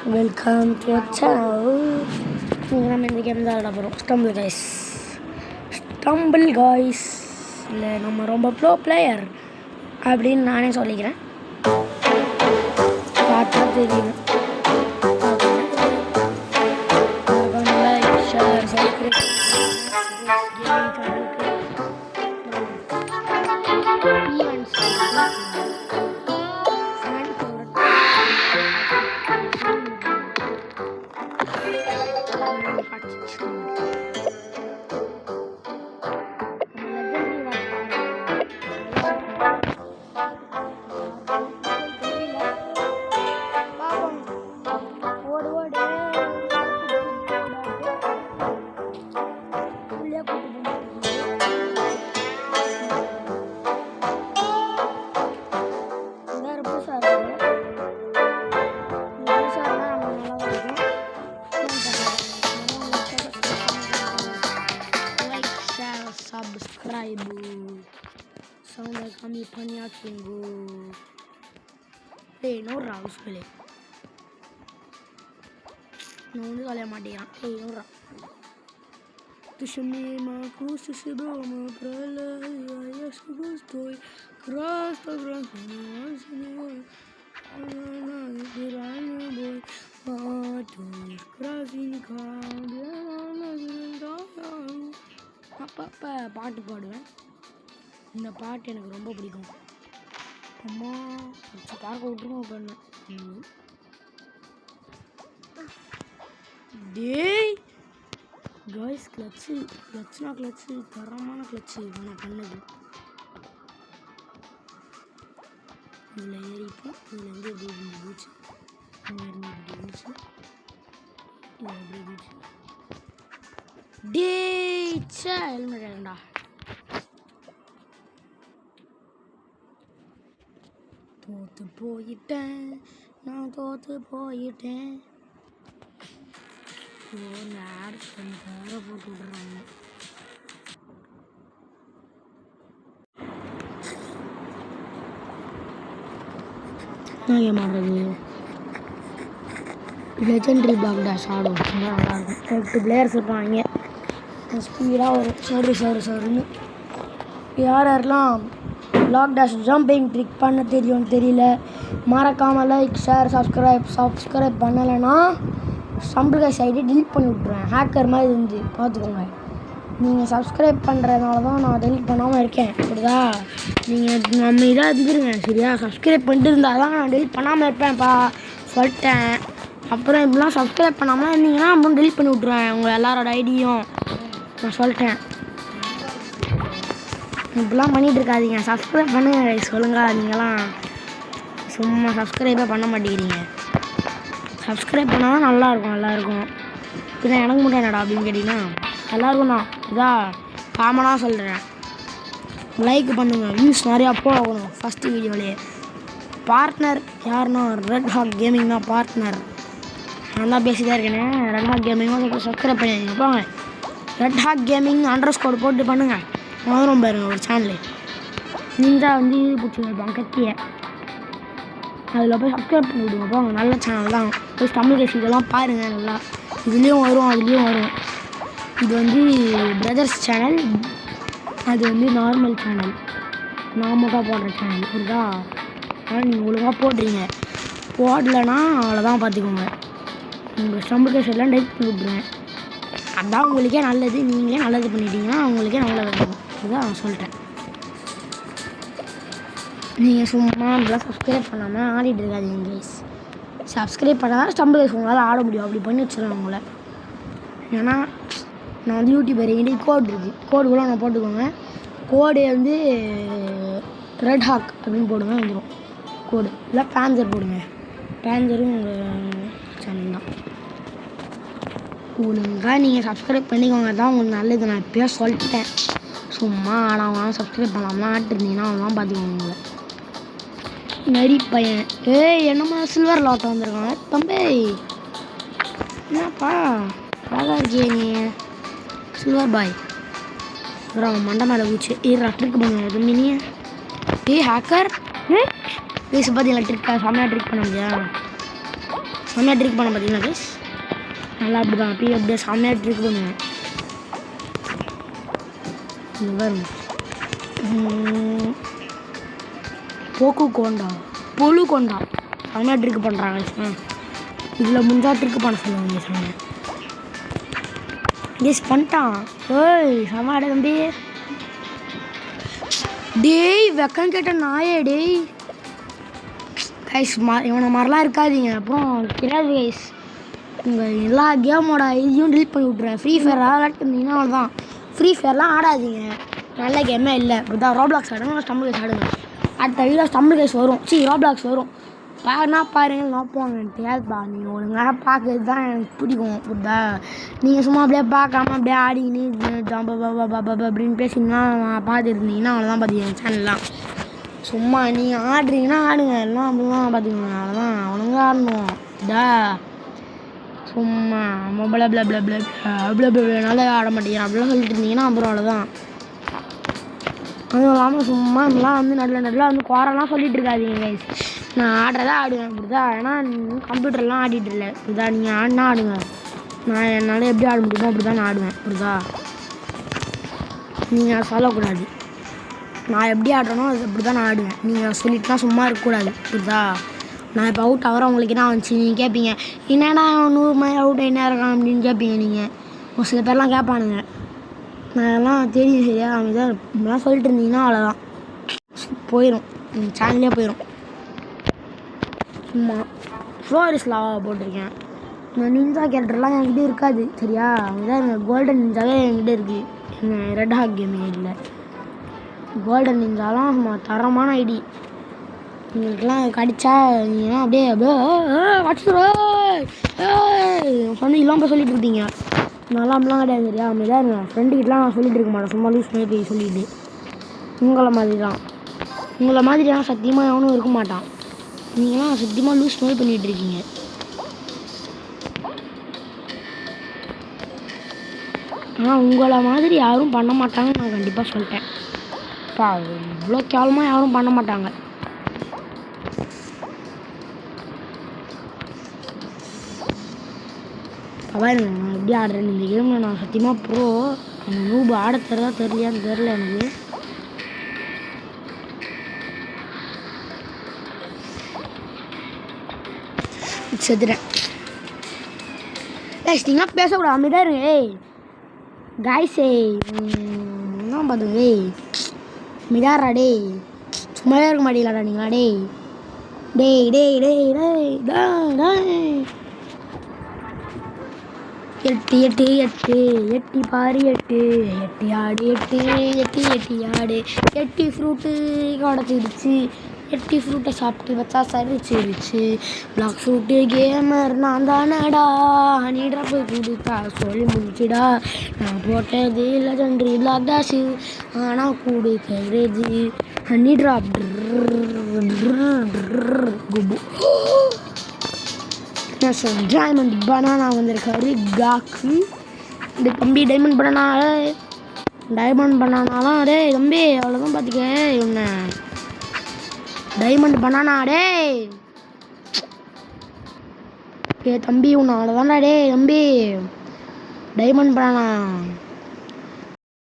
Welcome to our channel. நம்ம இந்த game தான் விளையாட போகிறோம். ஸ்டம்பிள் காய்ஸ் இல்லை நம்ம ரொம்ப ப்ரோ பிளேயர் அப்படின்னு நானே சொல்லிக்கிறேன். பார்த்தா தெரியும். Subscribe சவுண்டை கம்மி பண்ணியாச்சுங்கோ. நூறுரூவா ஹவுஸ்பிளே நான் வந்து கலைய மாட்டேங்கிறான். நூறுரூவா Тишина круси сидома пролая стой красный красный биральный бой атур красинка அப்பப்போ பாட்டு பாடுவேன். இந்த பாட்டு எனக்கு ரொம்ப பிடிக்கும். அம்மா பார்க்க விட்டுருவோம் பண்ணேன். டேய் காய்ஸ் கிளச்சு தரமான கிளச்சு நான் பண்ணது. இதில் ஏறிப்போம். இதில் வந்து எப்படி போச்சு போச்சு எப்படி போச்சு. டேச்சா ஹெல்மெட் ஏண்டா தோற்று போயிட்டேன். நான் தோற்று போயிட்டேன். நேரத்தை போட்டு விட்றாங்க. நான் ஏன் மாடுறது லெஜெண்டரி பிளாக் டேஷ் ஆடும். நல்லாயிருக்கும். 8 பிளேயர்ஸ் இருப்பாங்க. ஸ்பீடாக ஒரு சருன்னு யாரெல்லாம் பிளாக் டேஷ் ஜம்பிங் ட்ரிக் பண்ண தெரியும்னு தெரியல. மறக்காமல் லைக் ஷேர் சப்ஸ்கிரைப் பண்ணலைன்னா ஸ்டம்பிள் காய்ஸ் ஐடி டெலிட் பண்ணி விட்ருவேன். ஹேக்கர் மாதிரி இருந்து பார்த்துக்கோங்க. நீங்கள் சப்ஸ்கிரைப் பண்ணுறதுனால தான் நான் டெலிட் பண்ணாமல் இருக்கேன். புரியுதா? நீங்கள் நம்ம இதாக இருந்துருங்க சரியா? சப்ஸ்கிரைப் பண்ணிட்டு இருந்தால் தான் நான் டெலிட் பண்ணாமல் இருப்பேன்ப்பா சொல்லிட்டேன். அப்புறம் இப்படிலாம் சப்ஸ்கிரைப் பண்ணாமல் இருந்தீங்கன்னா அப்புறம் டெலிட் பண்ணி விட்ருவேன் உங்கள் எல்லாரோட ஐடியும். நான் சொல்லிட்டேன். இப்படிலாம் பண்ணிகிட்டு இருக்காதீங்க. சப்ஸ்கிரைப் பண்ணுங்க சொல்லுங்க. நீங்களாம் சும்மா சப்ஸ்கிரைபே பண்ண மாட்டேங்கிறீங்க. சப்ஸ்கிரைப் பண்ணால் தான் நல்லாயிருக்கும். பின்ன எனக்கு மட்டும் என்னடா அப்படின்னு கேட்டிங்கன்னா எல்லாருக்கும் தான் இதாக காமனாக சொல்கிறேன். லைக் பண்ணுங்கள். வியூஸ் நிறையா போகணும். ஃபஸ்ட்டு வீடியோலேயே பார்ட்னர் யாருன்னா ரெட் ஹாக் கேமிங் தான் பார்ட்னர். நான் தான் பேசிதான் இருக்கேனே. ரெட் ஹாக் கேமிங் தான் சப்ஸ்கிரைப் பண்ணி போங்க. ரெட் ஹாக் கேமிங் _ போட்டு பண்ணுங்கள். வரும் பாருங்க ஒரு சேனலு. நீங்கள் வந்து இது பிடிச்சிருப்பாங்க கத்தியை அதில் போய் சப்ஸ்கிரைப் பண்ணி விடுங்க. போங்க நல்ல சேனல் தான். போய் ஸ்டம்பிள் காய்ஸ் இதெல்லாம் பாருங்கள். நல்லா இதுலேயும் வரும் அதுலேயும் வரும். இது வந்து பிரதர்ஸ் சேனல். அது வந்து நார்மல் சேனல். நான் மட்டும் போடுற சேனல். புரியுதா? அதனால் நீங்கள் ஒழுங்காக போடுறீங்க. போடலைன்னா அவ்வளோதான் பார்த்துக்கோங்க. உங்கள் ஸ்டம்பிள் காய்ஸ் எல்லாம் டைப் பண்ணி விட்ருவேன். அதான் உங்களுக்கே நல்லது. நீங்களே நல்லது பண்ணிட்டீங்கன்னா உங்களுக்கே நல்லது இருக்கும். இதுதான் நான் சொல்லிட்டேன். நீங்கள் சும்மா இப்படிலாம் சப்ஸ்கிரைப் பண்ணாமல் ஆடிட்டு இருக்காதீங்க கைஸ். சப்ஸ்கிரைப் பண்ணால் ஸ்டம்பிள் காய்ஸ் உங்களால் ஆட முடியும். அப்படி பண்ணி வச்சுருவேன் உங்களை. ஏன்னா நான் வந்து யூடியூபர் என்கிட்ட கோடு இருக்குது. கோடு கூட நான் போட்டுக்கோங்க. கோடு வந்து ரெட் ஹாக் அப்படின்னு போடுங்க வந்துடும் கோடு. இல்லை பேன்சர் போடுங்க. பேன்சரும் உங்கள் சேனல் தான். ஒழுங்காக நீங்கள் சப்ஸ்கிரைப் பண்ணிக்கோங்க. தான் உங்களுக்கு நல்லது. நான் இப்போயே சொல்லிட்டேன். சும்மா ஆடாமல் சப்ஸ்கிரைப் பண்ணாமல் ஆட்டிருந்தீங்கன்னா அதெல்லாம் பார்த்துக்கோங்க உங்களை. நரி பையன் என்னம்மா சில்வர் லாட்டை வந்திருக்காங்க. தம்பி என்னப்பா அழகாக இருக்கியே நீ சில்வர் பாய். அப்புறம் அவன் மண்டை மேலே ஊச்சு ட்ரிக் பண்ணுவேன் தம்பி நீ ஹேக்கர். பேச பார்த்தீங்களா ட்ரிக்கா செம்மையாக ட்ரிக் பண்ண முடியா? செம்மையாக ட்ரிக் பண்ண பார்த்தீங்கன்னா கைஸ் நல்லா அப்படி தான் அப்படியே செம்மையாக ட்ரிக் பண்ணுவேன். இந்த பாருங்க போக்கு கொண்டா பொழு கொண்டா செம்மையாக ட்ரிக் பண்ணுறாங்க. இதில் முஞ்சா ட்ரிக் பண்ண சொல்லுவாங்க சொன்னேன். கெஸ் பண்ணிட்டான். ஏய் செம்மாட தம்பி. டேய் வெக்கம் கேட்ட நாயே டேய். கைஸ் இவனை மாதிரிலாம் இருக்காதீங்க, அப்புறம் கிடையாது கைஸ். உங்கள் எல்லா கேமோட இதையும் டெலிட் பண்ணி விட்ருவேன். ஃப்ரீ ஃபயர் விளாட்டுருந்தீங்கன்னா அவ்வளோதான். ஃப்ரீ ஃபயர்லாம் ஆடாதீங்க, நல்ல கேமே இல்லை. இப்படிதான் ரோப்ளாக்ஸ் ஆடுங்க, ஸ்டம்பிள் கேஸ் ஆடுங்க. அடுத்த வீடியோ ஸ்டம்பிள் கேஸ் வரும், ரோப்ளாக்ஸ் வரும். பாருன்னா பாருங்க நோப்பாங்கன்ட்டு ஏதுப்பா நீங்கள் ஒழுங்காக பார்க்கறது தான் எனக்கு பிடிக்கும். இப்படிதா நீங்கள் சும்மா அப்படியே பார்க்காம அப்படியே ஆடிக்கின்னு அப்படின்னு பேசிங்கன்னா பார்த்துருந்தீங்கன்னா அவ்வளோதான். பார்த்தீங்க சேனல்லாம் சும்மா நீங்கள் ஆடுறீங்கன்னா ஆடுங்க, எல்லாம் அப்படிதான் பார்த்துக்கோங்க. அவ்வளோதான் ஒழுங்காக ஆடணும். இதா சும்மா மொபைல் நல்லா ஆட மாட்டேங்கிறேன் அப்படிலாம் சொல்லிட்டு இருந்தீங்கன்னா அப்புறம் அவ்வளோதான். அதுவும் இல்லாமல் சும்மா இதெல்லாம் வந்து நடுவில் வந்து குறைலாம் சொல்லிட்டு இருக்காதீங்க கைஸ். நான் ஆடுறதா ஆடுவேன் இப்படிதா. ஏன்னா கம்ப்யூட்டர்லாம் ஆடிட்டு இல்லை இப்படிதா. நீங்கள் ஆடினா ஆடுங்க, நான் என்னால் எப்படி ஆட முடியுமோ அப்படி தான் நான் ஆடுவேன். இப்படிதா நீங்கள் சொல்லக்கூடாது. நான் எப்படி ஆடுறேனோ அது அப்படி தான் நான் ஆடுவேன். நீங்கள் சொல்லிட்டுலாம் சும்மா இருக்கக்கூடாது. இப்படிதா நான் இப்போ அவுட் ஆகிற உங்களுக்கு என்ன வந்துச்சு நீங்கள் கேட்பீங்க, என்னடா 100 மாதிரி அவுட் என்ன இருக்கான் அப்படின்னு கேட்பீங்க. நீங்கள் ஒரு சில பேர்லாம் கேட்பானுங்க, நான் எல்லாம் தெரியும் சரியா. அவங்க தான் இப்படிலாம் சொல்லிட்டு இருந்தீங்கன்னா அவ்வளோதான் போயிடும், சேனல்லே போயிடும். சும்மா ஃப்ளோரிஸ் லாவா போட்டிருக்கேன். இந்த நிஞ்சா கேரக்டர்லாம் என்கிட்ட இருக்காது சரியா. அவங்க தான் எங்கள் கோல்டன் நிஞ்சாவே என்கிட்ட இருக்குது. எங்கள் ரெட் ஹாக் கேமிங்கில் கோல்டன் நிஞ்சாலாம் தரமான ஐடி. உங்களுக்குலாம் கடிச்சா நீங்கள்லாம் அப்படியே வச்சுருவா வந்து இல்லாமல் போய் சொல்லிட்டு இருப்பீங்க. நல்லா அப்படிலாம் கிடையாது சரியா. அப்படிதான் என் ஃப்ரெண்டுக்கிட்டலாம் நான் சொல்லிட்டு இருக்க மாட்டேன், சும்மா லூஸ் மாதிரி போய் சொல்லிட்டு. உங்களை மாதிரிலாம் சத்தியமாக எவனும் இருக்க மாட்டான். நீங்களாம் சத்தியமாக லூஸ் மாதிரி பண்ணிகிட்ருக்கீங்க. ஆனால் உங்களை மாதிரி யாரும் பண்ண மாட்டாங்கன்னு நான் கண்டிப்பாக சொல்லிட்டேன். இவ்வளோ கேவலமாக யாரும் பண்ண மாட்டாங்க. பாருங்க நான் எப்படி ஆடுறேன் இந்த கேமில். நான் சத்தியமாக ப்ரோ. அந்த நூபு ஆட தெரியலையான்னு தெரில எனக்கு. செத்துறேன் கைஸ். நீங்களாம் பேசக்கூடாது, அமைதியாக இருங்க. காய்ஸே என்ன பார்த்துங்க மிடாரா டேய், சும்மாவே இருக்க மாட்டீங்களாடா நீங்களா டேய். டேய் டேய் டேய் டேய் டேய் எட்டு எட்டு எட்டு எட்டி பாரு எட்டு எட்டி ஆடு எட்டு எட்டி ஆடு. எட்டி ஃப்ரூட்டு உடச்சிருச்சு, எட்டி ஃப்ரூட்டை சாப்பிட்டு வச்சா சரிச்சிருச்சு. பிளாக் ஃப்ரூட்டு கேமர் நான் தானடா, ஹனிட்ரா போய் கொடுத்தா சொல்லி முடிச்சுடா. நான் போட்டது லெஜண்டரி பிளாக் டாஷு, ஆனால் கொடுக்கிறது ஹனி ட்ராப் குபு. டைமண்ட் பனானா வந்திருக்காரு காக்கு. இந்த தம்பி டைமண்ட் பனானாலாம் டே தம்பி அவ்வளோதான் பார்த்துக்க. இவனை டைமண்ட் பனானா டே தம்பி உன்னை அவ்வளோதான்டா டே தம்பி டைமண்ட் பனானா.